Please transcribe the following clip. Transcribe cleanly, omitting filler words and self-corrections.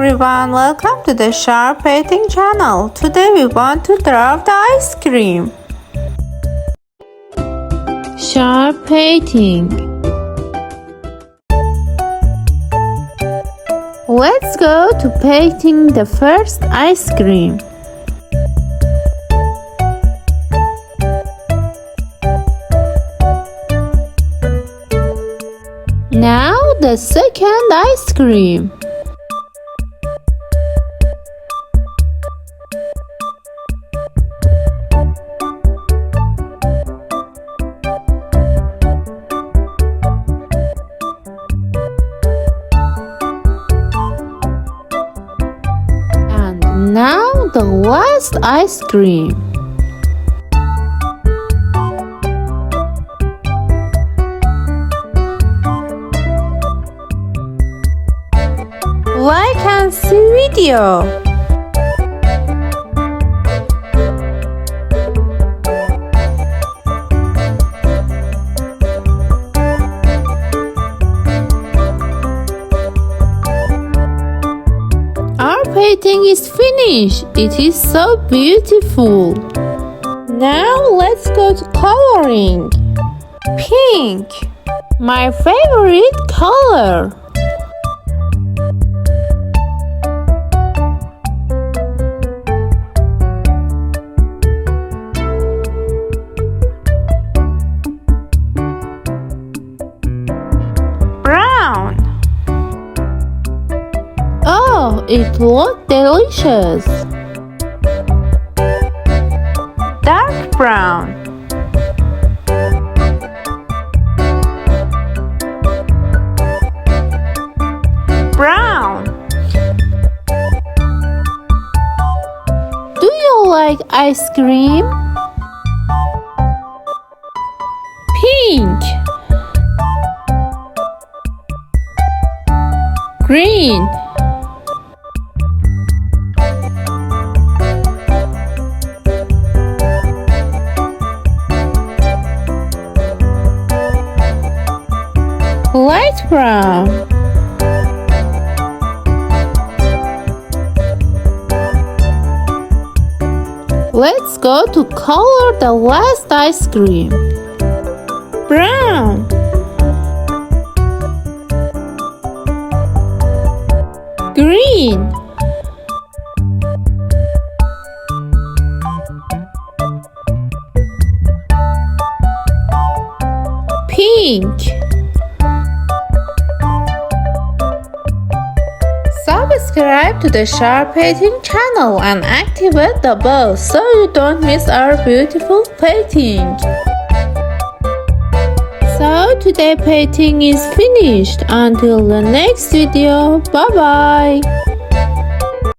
everyone, welcome to the Sharp Painting channel. Today we want to draw the ice cream. Sharp painting. Let's go to painting the first ice cream. Now the second ice cream. And now the last ice cream. Like and see video. Our painting is finished. It is so beautiful. Now let's go to coloring. Pink, My favorite color. brown, Oh, it looks delicious. dark brown, brown, Do you like ice cream? pink, Green. light brown, Let's go to color the last ice cream. brown, Green. pink. Subscribe to the Sharp Painting channel and activate the bell so you don't miss our beautiful painting. So today painting is finished. Until the next video, bye bye.